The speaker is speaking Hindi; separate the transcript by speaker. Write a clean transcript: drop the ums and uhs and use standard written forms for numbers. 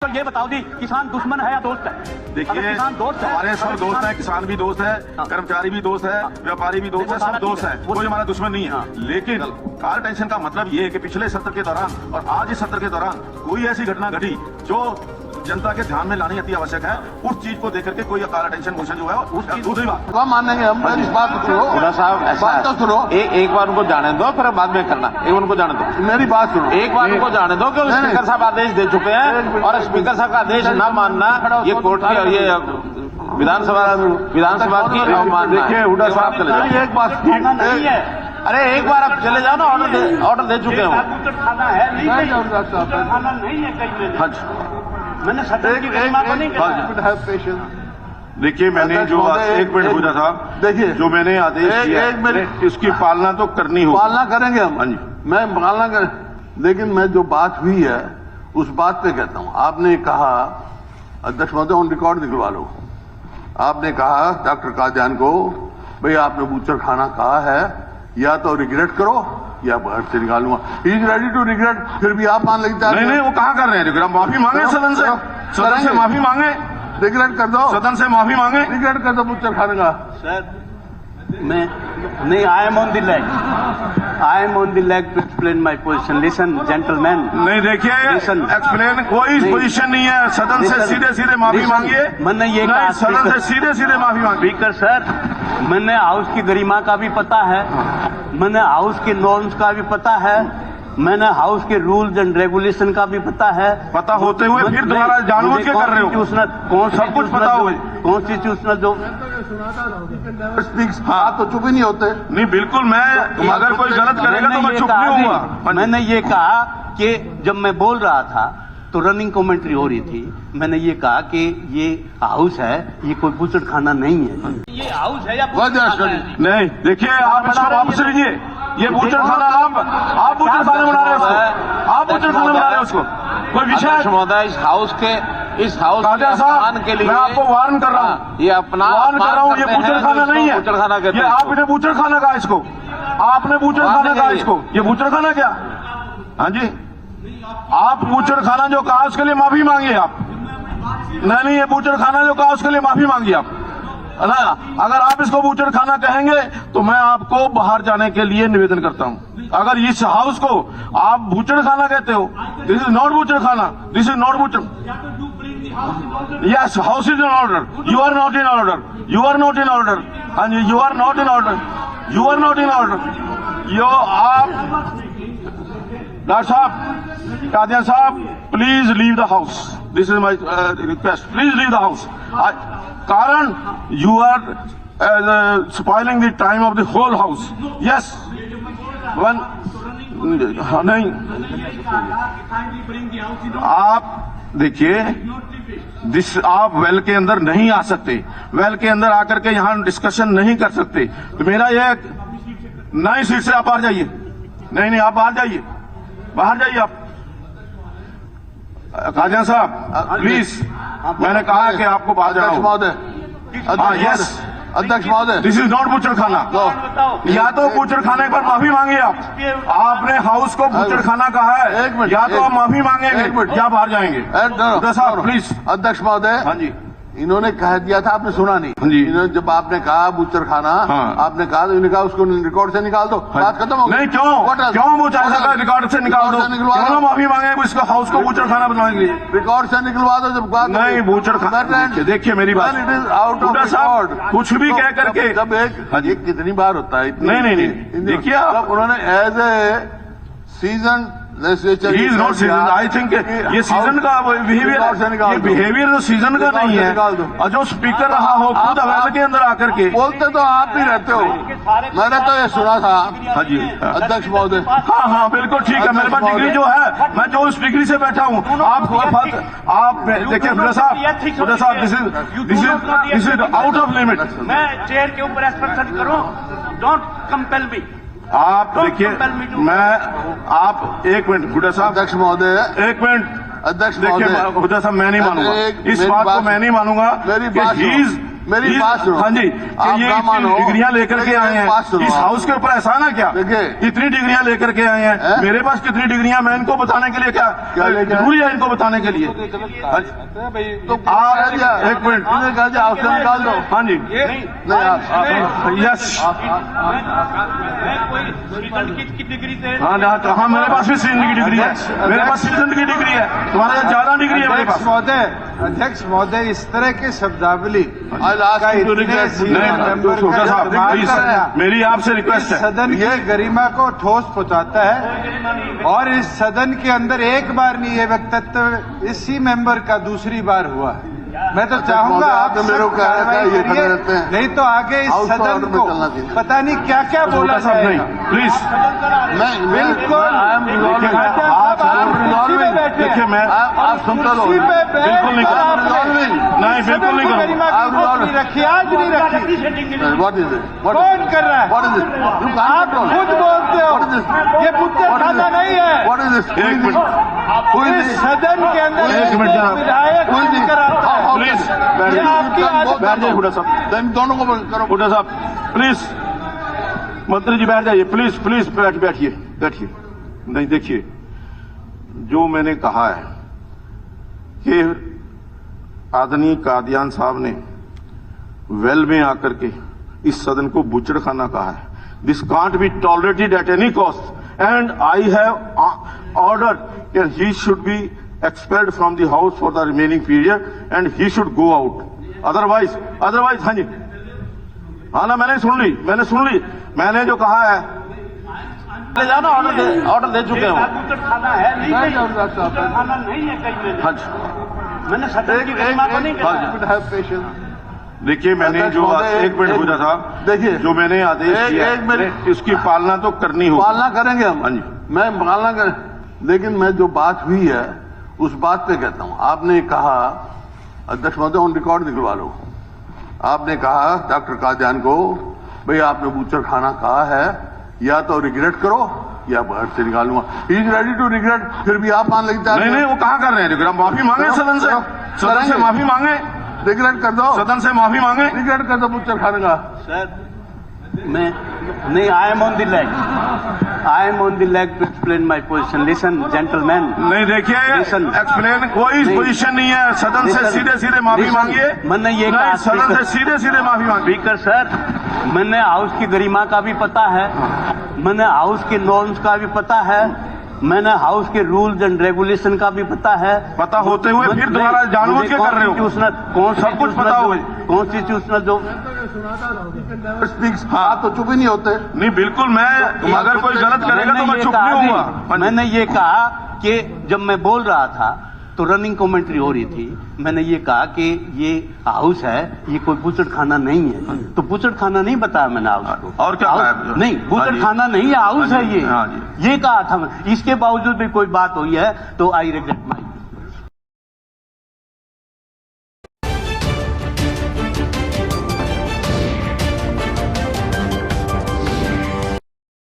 Speaker 1: तो ये बताओ जी, किसान दुश्मन है या दोस्त है?
Speaker 2: देखिए,
Speaker 1: किसान दोस्त है,
Speaker 2: हमारे सब दोस्त हैं, किसान भी दोस्त है, कर्मचारी भी दोस्त है, व्यापारी भी दोस्त है, सब दोस्त है, कोई हमारा दुश्मन नहीं है। लेकिन कार टेंशन का मतलब ये है कि पिछले सत्र के दौरान और आज इस सत्र के दौरान कोई ऐसी घटना घटी जो जनता के ध्यान में लानी अति आवश्यक है। उस चीज को देख करके कोई कार टेंशन मोशन जो है उसकी दूसरी बात
Speaker 3: मानेंगे हम। इस बात को सुनो
Speaker 4: साहब,
Speaker 3: बात तो सुनो।
Speaker 4: एक बार उनको जाने दो, फिर बाद में करना। एक उनको जाने दो,
Speaker 3: मेरी बात सुनो।
Speaker 4: एक बार उनको जाने दो कि स्पीकर साहब आदेश दे चुके हैं और स्पीकर साहब का आदेश न मानना ये कोर्ट की और ये विधानसभा की अवमानना।
Speaker 3: देखिए हुड्डा साहब चले जाओ, एक बात
Speaker 1: नहीं है।
Speaker 4: अरे एक बार आप चले जाओ ना, ऑर्डर दे चुके हो।
Speaker 1: खाना है नहीं, खाना नहीं है कहीं में।
Speaker 4: हाँ जी,
Speaker 1: मैंने सदन की गरिमा को नहीं कहा।
Speaker 2: देखिए, मैंने जो एक मिनट हुड्डा साहब,
Speaker 3: देखिए
Speaker 2: जो मैंने आदेश दिया इसकी पालना तो करनी होगी।
Speaker 3: पालना करेंगे हम।
Speaker 2: हाँ जी,
Speaker 3: मैं पालना करें, लेकिन मैं जो बात हुई है उस बात पे कहता हूँ। आपने कहा, अध्यक्ष महोदय ऑन रिकॉर्ड निकलवा लो, आपने कहा डॉक्टर कादियान को, भाई आपने बूचर खाना कहा है, या तो रिग्रेट करो या घर से निकालूंगा। He is ready to regret. फिर भी आप मान लेते हैं।
Speaker 2: नहीं, वो कहाँ कर रहे हैं रिग्रेट? माफी मांगे सदन से, सदन से माफी मांगे,
Speaker 3: रिग्रेट कर दो,
Speaker 2: सदन से माफी मांगे,
Speaker 3: रिग्रेट कर दो बूचर खाने का।
Speaker 1: सर मैं नहीं, I am on the leg, I am on the leg to explain my position. Listen gentleman.
Speaker 2: नहीं देखिए, एक्सप्लेन कोई पोजीशन नहीं है। सदन से सीधे सीधे माफी मांगिए।
Speaker 1: मैंने ये
Speaker 2: नहीं, सदन से सीधे सीधे माफी मांगिए।
Speaker 1: स्पीकर सर, मैंने हाउस की गरिमा का भी पता है, मैंने हाउस के नॉर्म्स का भी पता है, मैंने हाउस के रूल्स एंड रेगुलेशन का भी पता है।
Speaker 2: पता होते हुए फिर दोबारा जानबूझ के कर रहे हो। सब कुछ पता हुआ,
Speaker 1: कॉन्स्टिट्यूशनल जो
Speaker 3: हाँ तो चुप ही नहीं होते।
Speaker 2: नहीं, बिल्कुल। मैं अगर कोई गलत करेगा तो मैं चुप नहीं होऊंगा।
Speaker 1: मैंने ये कहा कि जब मैं बोल रहा था तो रनिंग कमेंट्री हो रही थी, मैंने ये कहा कि ये हाउस है, ये कोई बूचड़ खाना नहीं है। ये हाउस है या
Speaker 2: नहीं? देखिए, आप इसको वापस लीजिए। ये बूचड़ खाना आप बूचड़ खाना बना रहे हो उसको, आप बूचड़ खाना बना रहे हो उसको। कोई विषय
Speaker 4: महोदय, इस हाउस के
Speaker 2: के लिए मैं आपको वार्न कर रहा हूँ,
Speaker 4: ये अपना
Speaker 2: वार्न कर रहा हूँ। ये बूचड़ खाना नहीं है,
Speaker 4: बूचड़ खाना कहते
Speaker 2: हैं। आपने बूचड़ खाना कहा इसको, आपने बूचड़ खाना कहा इसको। ये बूचड़ खाना क्या? हाँ जी, आप बूचड़ खाना जो कहा उसके लिए माफी मांगिए आप। नहीं, ये बूचड़ खाना जो कहा उसके लिए माफी मांगिए आप ना। अगर आप इसको बूचड़ खाना कहेंगे तो मैं आपको बाहर जाने के लिए निवेदन करता हूं। अगर इस हाउस को आप बूचड़ खाना कहते हो, दिस इज नॉट बूचड़ खाना, दिस इज नॉट बूचड़। Yes, house is in order, you are not in order, you are not in order. हाँ जी, you are not in order, you are not in order. यो आप डॉक्टर साहब, कादियान साहब, please leave the house. This is my request, please leave the house. कारण you are spoiling the time of the whole house. Yes, one नहीं, आप देखिए, आप वेल के अंदर नहीं आ सकते, वेल के अंदर आकर के यहाँ डिस्कशन नहीं कर सकते। तो मेरा ये नई सीट से आप बाहर जाइए। नहीं, आप बाहर जाइए, बाहर जाइए आप। कादियान साहब प्लीज, मैंने कहा कि आपको बाहर जाना होगा। यस
Speaker 3: अध्यक्ष महोदय,
Speaker 2: दिस इज नॉट बूचड़ खाना। या तो बूचड़ खाने पर माफी मांगिए आप, आपने हाउस को बूचड़ खाना कहा है, या तो आप माफी मांगेंगे या बाहर जाएंगे। साहब प्लीज।
Speaker 3: अध्यक्ष महोदय,
Speaker 2: हाँ जी,
Speaker 3: इन्होंने कह दिया था, आपने सुना नहीं।
Speaker 2: हाँ जी,
Speaker 3: इन्होंने जब आपने कहा बूचर खाना,
Speaker 2: हाँ, आपने
Speaker 3: कहा तो इन्होंने कहा उसको रिकॉर्ड से निकाल दो। हाँ, बात खत्म हो गई।
Speaker 2: नहीं, क्यों बूचर खाना रिकॉर्ड से निकाल दो? क्यों माफी मांगे इसको, हाउस को बूचर खाना बनवाएंगे?
Speaker 3: रिकॉर्ड से निकलवा दो जब बात
Speaker 2: नहीं। बूचर खाना, देखिए मेरी बात,
Speaker 3: it is out of record.
Speaker 2: कुछ भी कह करके
Speaker 3: जब एक कितनी बार होता है?
Speaker 2: नहीं, देखिए
Speaker 3: उन्होंने as a season
Speaker 2: I think ये सीजन का बिहेवियर तो सीजन का नहीं है। और जो स्पीकर रहा हो खुद अवेल के अंदर आकर के
Speaker 3: बोलते तो आप ही रहते हो। मैंने तो ये सुना था।
Speaker 2: हाँ जी
Speaker 3: अध्यक्ष महोदय।
Speaker 2: हाँ बिल्कुल ठीक है, मेरे पास डिग्री जो है, मैं जो स्पीकरी से बैठा हूँ। आप देखिए हुड्डा साहब, this is out of limit.
Speaker 1: मैं चेयर के ऊपर एक्सप्रेशन करूँ, डोंट कंपेल मी।
Speaker 2: आप देखिए, आप एक मिनट हुड्डा साहब।
Speaker 3: अध्यक्ष महोदय,
Speaker 2: एक मिनट।
Speaker 3: अध्यक्ष
Speaker 2: देखिए हुड्डा साहब, मैं नहीं मानूंगा इस बात को, मैं नहीं मानूंगा।
Speaker 3: मेरी बात सुनो।
Speaker 2: हाँ जी,
Speaker 3: आप
Speaker 2: कि ये
Speaker 3: ना मानो,
Speaker 2: डिग्रियां लेकर के आए
Speaker 3: मेरी बात
Speaker 2: हैं,
Speaker 3: सुनो
Speaker 2: इस
Speaker 3: आप।
Speaker 2: हाउस के ऊपर एहसान है क्या?
Speaker 3: देखिए।
Speaker 2: इतनी डिग्रियां लेकर के आए हैं, मेरे पास कितनी डिग्रियां, मैं इनको बताने के लिए क्या
Speaker 3: लेकर आए?
Speaker 2: जरूरी है इनको बताने के लिए?
Speaker 3: तो
Speaker 2: आप
Speaker 3: एक
Speaker 2: मिनट,
Speaker 3: इन्हें कहा जाए आपसे निकाल दो।
Speaker 2: हाँ जी,
Speaker 3: नहीं आप
Speaker 2: यस, हाँ हाँ, मेरे पास भी सिटीजन की डिग्री है, मेरे पास सिटीजन की डिग्री है, तुम्हारे पास ज्यादा डिग्री है मेरे पास।
Speaker 5: अध्यक्ष महोदय, इस तरह की शब्दावली
Speaker 3: आज आज
Speaker 5: का
Speaker 3: की जो
Speaker 5: इतने
Speaker 3: रिक्वेस्ट
Speaker 5: सीनियर मेंबर
Speaker 2: सुखा
Speaker 5: का
Speaker 2: साहब,
Speaker 5: इस्तेमाल
Speaker 2: प्लीज,
Speaker 5: करना
Speaker 2: मेरी आपसे रिक्वेस्ट है।
Speaker 5: सदन की गरिमा को ठोस पहुंचाता है, और इस सदन के अंदर एक बार नहीं ये वक्तव्य इसी मेंबर का दूसरी बार हुआ है। मैं तो चाहूंगा आप
Speaker 3: आपने मेरे को
Speaker 5: सब
Speaker 3: कहा था
Speaker 5: कार्रवाई
Speaker 3: ये खड़े
Speaker 5: करिए,
Speaker 3: रहते हैं।
Speaker 5: नहीं तो आगे इस
Speaker 3: हाउस
Speaker 5: सदन
Speaker 3: ऑर्डर में
Speaker 5: को
Speaker 3: चलना चाहिए।
Speaker 5: पता नहीं क्या क्या बोला
Speaker 2: साहब नहीं,
Speaker 5: जाएगा।
Speaker 2: प्लीज,
Speaker 5: बिल्कुल
Speaker 2: देखिए मैं
Speaker 3: आप सुनते रहो।
Speaker 2: बिल्कुल नहीं करूँ, नहीं बिल्कुल नहीं करूँ।
Speaker 5: रखी आज नहीं रखी।
Speaker 3: What is it?
Speaker 5: कौन कर रहा है?
Speaker 3: What is it?
Speaker 5: आप खुद बोलते हो
Speaker 3: What is this?
Speaker 5: ये बुच्चर खाना नहीं है।
Speaker 3: What is this?
Speaker 2: एक मिनट,
Speaker 5: इस सदन के अंदर
Speaker 2: एक मिनट जरा।
Speaker 5: विधायक कराता है।
Speaker 2: प्लीज
Speaker 5: ये आपकी आदत
Speaker 2: बैठ जाइए हुड्डा साहब,
Speaker 3: दोनों को करो।
Speaker 2: हुड्डा साहब प्लीज, मंत्री जी बैठ जाइए, प्लीज प्लीज बैठिए बैठिए। नहीं देखिए, जो मैंने कहा है कि आदरणीय कादियान साहब ने वेल में आकर के इस सदन को बुचड़ खाना कहा है। This can't be tolerated at any cost, and I have ordered that he should be expelled from the house for the remaining period and he should go out. Otherwise, हाँ जी, हाँ ना, मैंने सुन ली, मैंने जो कहा है, ले जाओ ना, ऑर्डर दे चुके हैं।
Speaker 1: खाना है नहीं, खाना नहीं है कहीं में।
Speaker 2: हाँ जी,
Speaker 1: मैंने सदन की गरिमा को नहीं कहा।
Speaker 2: देखिए मैंने जो एक मिनट पूछा था,
Speaker 3: देखिए
Speaker 2: जो मैंने आदेश दिया इसकी पालना तो करनी होगी।
Speaker 3: पालना करेंगे हम।
Speaker 2: हाँ जी,
Speaker 3: मैं पालना करें, लेकिन मैं जो बात हुई है उस बात पे कहता हूं। आपने कहा, अध्यक्ष महोदय ऑन रिकॉर्ड निकलवा लो, आपने कहा डॉक्टर कादियान को, भाई आपने बूचर खाना कहा है, या तो रिग्रेट करो या घर से निकालूंगा। He is ready to regret, फिर भी आप मान लेते
Speaker 2: नहीं नहीं, वो कहाँ कर रहे हैं रिग्रेट? माफी मांगे सदन से माफी मांगे,
Speaker 3: रिग्रेट कर दो,
Speaker 2: सदन से माफी मांगे।
Speaker 3: रिग्रेट कर दो बूचर खाने का।
Speaker 1: सर मैं नहीं, I am on the leg to explain my position. Listen gentleman,
Speaker 2: नहीं देखिए,
Speaker 1: Listen.
Speaker 2: एक्सप्लेन कोई पोजीशन नहीं है, सदन से सीधे माफी
Speaker 1: Listen.
Speaker 2: मांगिए।
Speaker 1: मैंने ये
Speaker 2: नहीं,
Speaker 1: कहा,
Speaker 2: सदन से सीधे माफी मांगिए।
Speaker 1: स्पीकर सर, मैंने हाउस की गरिमा का भी पता है, मैंने हाउस के नॉर्म्स का भी पता है, मैंने हाउस के रूल्स एंड रेगुलेशन का भी पता है।
Speaker 2: पता होते हुए फिर दोबारा जानबूझ के कर रहे हो। सब कुछ पता हुए।
Speaker 1: कॉन्स्टिट्यूशनल जो
Speaker 3: हाँ तो चुप ही नहीं होते।
Speaker 2: नहीं बिल्कुल, मैं अगर कोई गलत करेगा तो मैं चुप नहीं होऊंगा।
Speaker 1: मैंने ये कहा कि जब मैं बोल रहा था तो रनिंग कमेंट्री हो रही थी, मैंने ये कहा कि ये हाउस है, ये कोई बुचड़ खाना नहीं है। तो बुचड़ खाना नहीं बताया मैंने हाउस को।
Speaker 2: और क्या कहा है?
Speaker 1: नहीं, बुचड़ खाना नहीं है, हाउस है ये।
Speaker 2: हाँ जी।
Speaker 1: ये कहा था मैं। इसके बावजूद भी कोई बात हुई है तो आई रिग्रेट माई